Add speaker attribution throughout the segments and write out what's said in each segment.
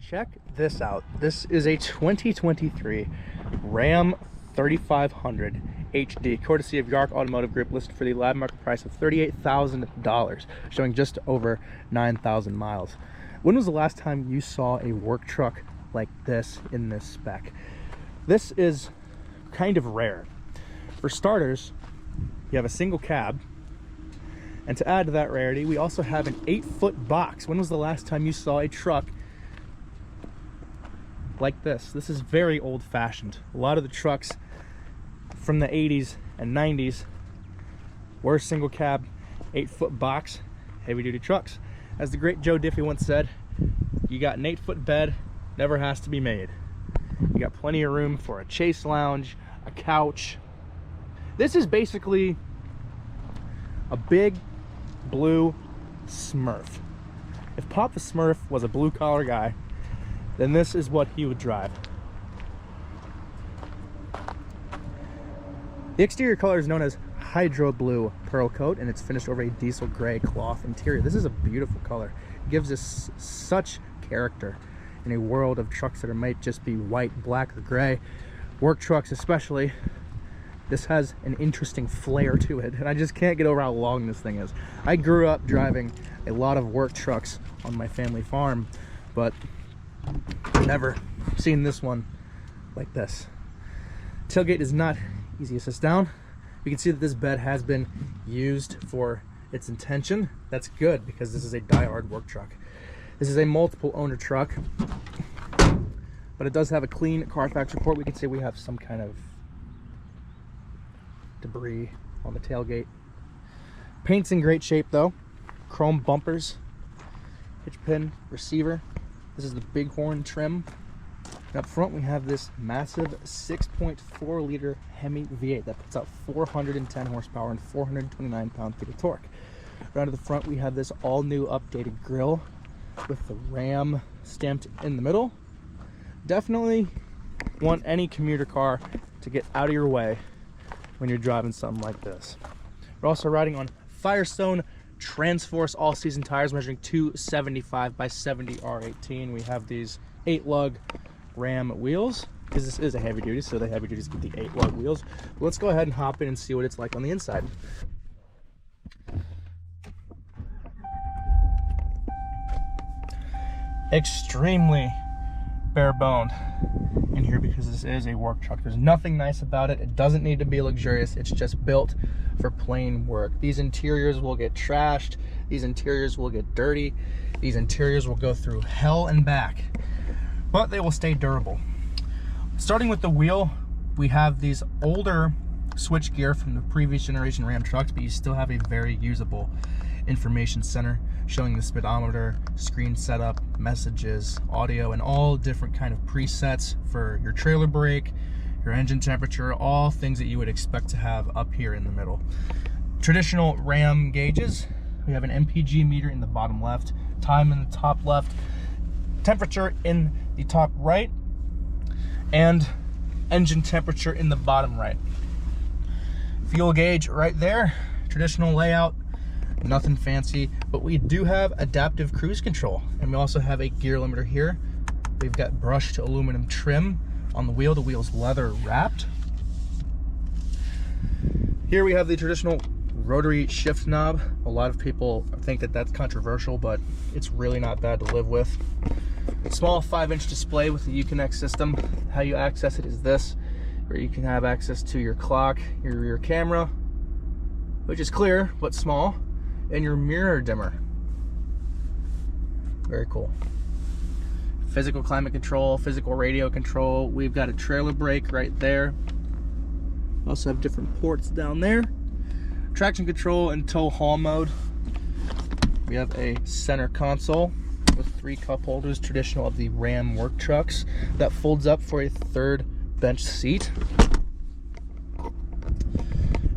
Speaker 1: Check this out. This is a 2023 Ram 3500 HD, courtesy of Yark Automotive Group, listed for the live market price of $38,000, showing just over 9,000 miles. When was the last time you saw a work truck like this in this spec? This is kind of rare. For starters, you have a single cab, and to add to that rarity, we also have an 8-foot box. When was the last time you saw a truck like this? This is very old-fashioned. A lot of the trucks from the 80s and 90s were single cab, 8-foot box, heavy-duty trucks. As the great Joe Diffie once said, you got an 8-foot bed, never has to be made. You got plenty of room for a chase lounge, a couch. This is basically a big blue Smurf. If Pop the Smurf was a blue-collar guy, then this is what he would drive. The exterior color is known as Hydro Blue Pearl Coat, and it's finished over a diesel gray cloth interior. This is a beautiful color. It gives us such character in a world of trucks that might just be white, black, or gray. Work trucks especially. This has an interesting flair to it, and I just can't get over how long this thing is. I grew up driving a lot of work trucks on my family farm, but never seen this one like this. Tailgate is not easy to sit down. You can see that this bed has been used for its intention. That's good, because this is a die-hard work truck. This is a multiple owner truck, but it does have a clean Carfax report. We can say we have some kind of debris on the tailgate. Paint's in great shape though. Chrome bumpers, hitch pin, receiver. This is the Bighorn trim. And up front we have this massive 6.4 liter HEMI V8 that puts out 410 horsepower and 429 pound-feet of torque. Right to the front we have this all new updated grille with the Ram stamped in the middle. Definitely want any commuter car to get out of your way when you're driving something like this. We're also riding on Firestone Transforce all-season tires, measuring 275 by 70 R18. We have these 8-lug Ram wheels, because this is a heavy duty, so the heavy duties get the 8-lug wheels. But let's go ahead and hop in and see what it's like on the inside. Extremely bare-boned in here, because this is a work truck. There's nothing nice about it. It doesn't need to be luxurious. It's just built for plain work. These interiors will get trashed. These interiors will get dirty. These interiors will go through hell and back, but they will stay durable. Starting with the wheel, we have these older switch gear from the previous generation Ram trucks, but you still have a very usable information center showing the speedometer, screen setup, messages, audio, and all different kind of presets for your trailer brake, your engine temperature, all things that you would expect to have up here in the middle. Traditional Ram gauges. We have an MPG meter in the bottom left, time in the top left, temperature in the top right, and engine temperature in the bottom right. Fuel gauge right there. Traditional layout. Nothing fancy, but we do have adaptive cruise control, and we also have a gear limiter here. We've got brushed aluminum trim on the wheel. The wheel's leather wrapped. Here we have the traditional rotary shift knob. A lot of people think that that's controversial, but it's really not bad to live with. Small 5-inch display with the Uconnect system. How you access it is this, where you can have access to your clock, your rear camera, which is clear but small, and your mirror dimmer. Very cool. Physical climate control, physical radio control. We've got a trailer brake right there. Also have different ports down there. Traction control and tow haul mode. We have a center console with 3 cup holders, traditional of the Ram work trucks, that folds up for a 3rd bench seat.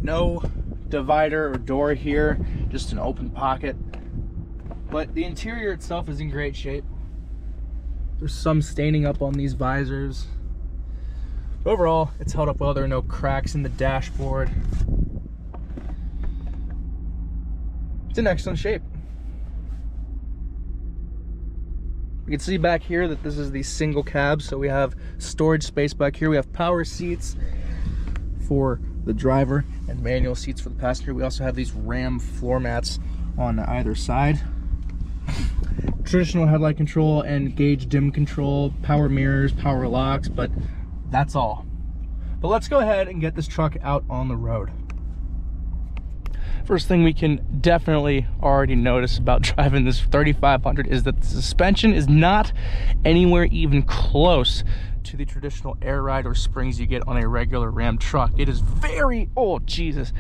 Speaker 1: No divider or door here, just an open pocket, but the interior itself is in great shape. There's some staining up on these visors, but overall it's held up well. There are no cracks in the dashboard. It's in excellent shape. We can see back here that this is the single cab, so we have storage space back here. We have power seats for the driver and manual seats for the passenger. We also have these Ram floor mats on either side. Traditional headlight control and gauge dim control, power mirrors, power locks, but that's all. But let's go ahead and get this truck out on the road. First thing we can definitely already notice about driving this 3500 is that the suspension is not anywhere even close to the traditional air ride or springs you get on a regular Ram truck. It is very, oh Jesus,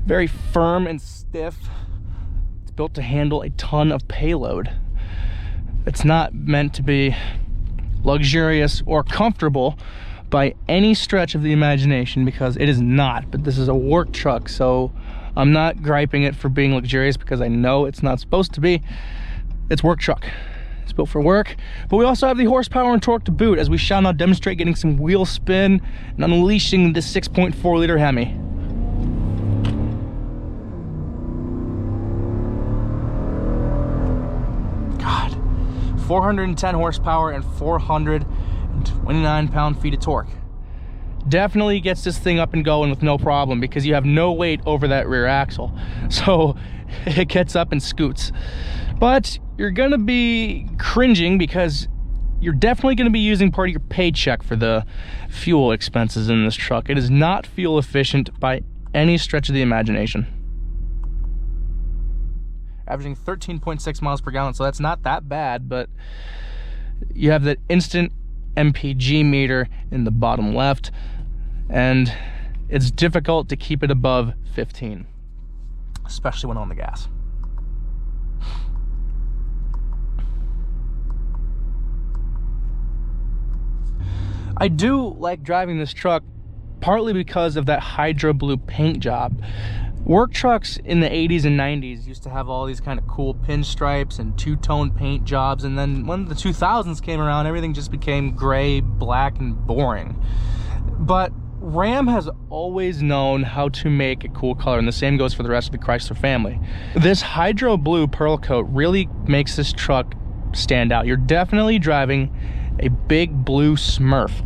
Speaker 1: very firm and stiff. It's built to handle a ton of payload. It's not meant to be luxurious or comfortable by any stretch of the imagination, because it is not. But this is a work truck, so I'm not griping it for being luxurious, because I know it's not supposed to be. It's work truck. It's built for work. But we also have the horsepower and torque to boot, as we shall now demonstrate getting some wheel spin and unleashing this 6.4 liter Hemi. God, 410 horsepower and 429 pound-feet of torque. Definitely gets this thing up and going with no problem, because you have no weight over that rear axle, so it gets up and scoots. But you're gonna be cringing, because you're definitely gonna be using part of your paycheck for the fuel expenses in this truck. It is not fuel efficient by any stretch of the imagination. Averaging 13.6 miles per gallon, so that's not that bad, but you have that instant MPG meter in the bottom left, and it's difficult to keep it above 15, especially when on the gas. I do like driving this truck partly because of that hydro blue paint job. Work trucks in the 80s and 90s used to have all these kind of cool pinstripes and two-tone paint jobs, and then when the 2000s came around, everything just became gray, black, and boring. But Ram has always known how to make a cool color, and the same goes for the rest of the Chrysler family. This hydro blue pearl coat really makes this truck stand out. You're definitely driving a big blue Smurf,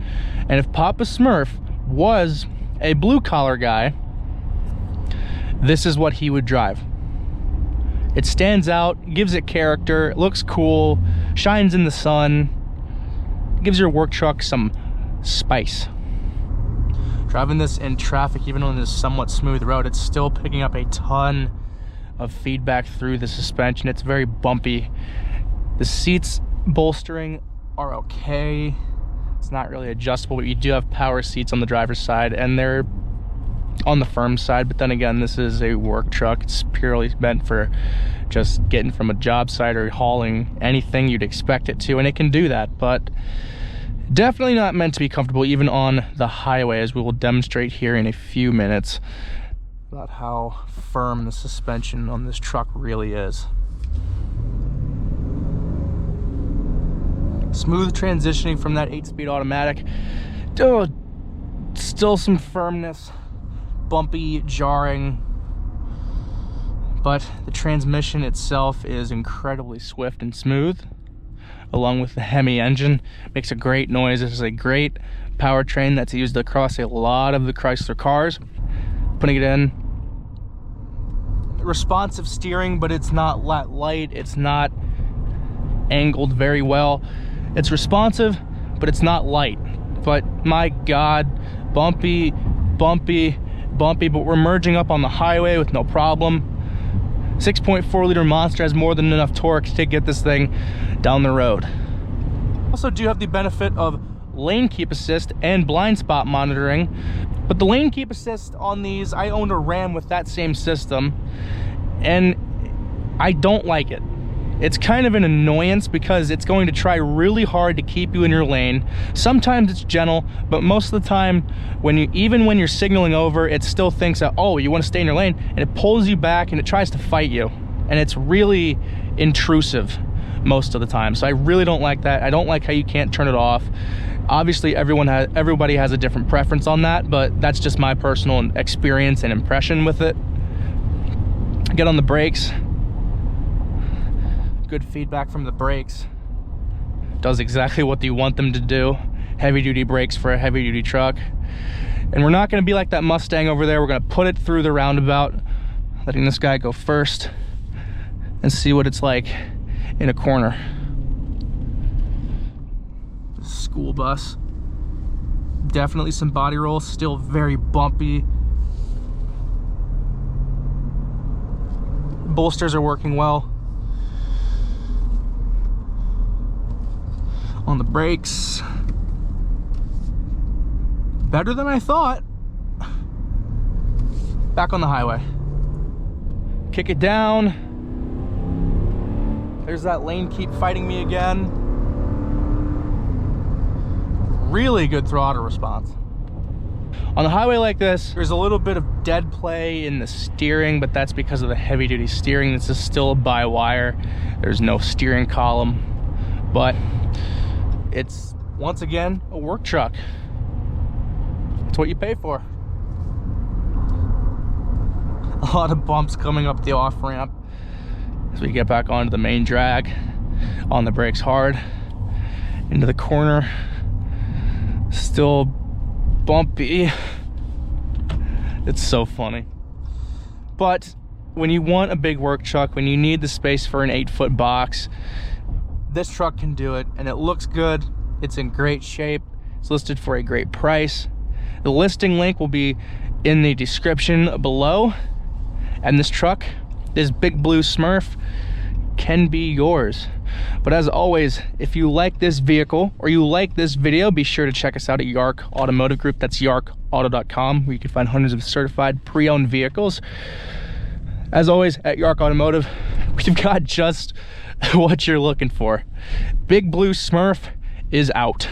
Speaker 1: and if Papa Smurf was a blue collar guy, this is what he would drive. It stands out, gives it character, it looks cool, shines in the sun, gives your work truck some spice. Driving this in traffic, even on this somewhat smooth road, it's still picking up a ton of feedback through the suspension. It's very bumpy. The seats bolstering are okay. It's not really adjustable, but you do have power seats on the driver's side, and they're on the firm side. But then again, this is a work truck. It's purely meant for just getting from a job site or hauling anything you'd expect it to, and it can do that, but definitely not meant to be comfortable even on the highway, as we will demonstrate here in a few minutes about how firm the suspension on this truck really is. Smooth transitioning from that 8-speed automatic. Oh, still some firmness, bumpy, jarring, but the transmission itself is incredibly swift and smooth, along with the Hemi engine. Makes a great noise. This is a great powertrain that's used across a lot of the Chrysler cars. Putting it in, responsive steering, but it's not light, it's not angled very well. It's responsive, but it's not light. But my God, bumpy, bumpy, bumpy, but we're merging up on the highway with no problem. 6.4 liter monster has more than enough torque to get this thing down the road. Also do have the benefit of lane keep assist and blind spot monitoring, but the lane keep assist on these, I owned a Ram with that same system, and I don't like it. It's kind of an annoyance because it's going to try really hard to keep you in your lane. Sometimes it's gentle, but most of the time, even when you're signaling over, it still thinks that, oh, you want to stay in your lane, and it pulls you back and it tries to fight you. And it's really intrusive most of the time. So I really don't like that. I don't like how you can't turn it off. Obviously, everybody has a different preference on that, but that's just my personal experience and impression with it. Get on the brakes. Good feedback from the brakes. does exactly what you want them to do. Heavy duty brakes for a heavy duty truck. And we're not gonna be like that Mustang over there. We're gonna put it through the roundabout, letting this guy go first and see what it's like in a corner. School bus. Definitely some body roll, still very bumpy. Bolsters are working well. On the brakes, better than I thought. Back on the highway. Kick it down. There's that lane keep fighting me again. Really good throttle response. On the highway like this, there's a little bit of dead play in the steering, but that's because of the heavy duty steering. This is still by wire. There's no steering column, but it's, once again, a work truck. It's what you pay for. A lot of bumps coming up the off ramp as we get back onto the main drag. On the brakes hard, into the corner. Still bumpy. It's so funny. But when you want a big work truck, when you need the space for an 8-foot box, this truck can do it, and it looks good. It's in great shape. It's listed for a great price. The listing link will be in the description below. And this truck, this big blue Smurf, can be yours. But as always, if you like this vehicle or you like this video, be sure to check us out at Yark Automotive Group. That's yarkauto.com, where you can find hundreds of certified pre-owned vehicles. As always, at Yark Automotive, we've got just what you're looking for. Big blue Smurf is out.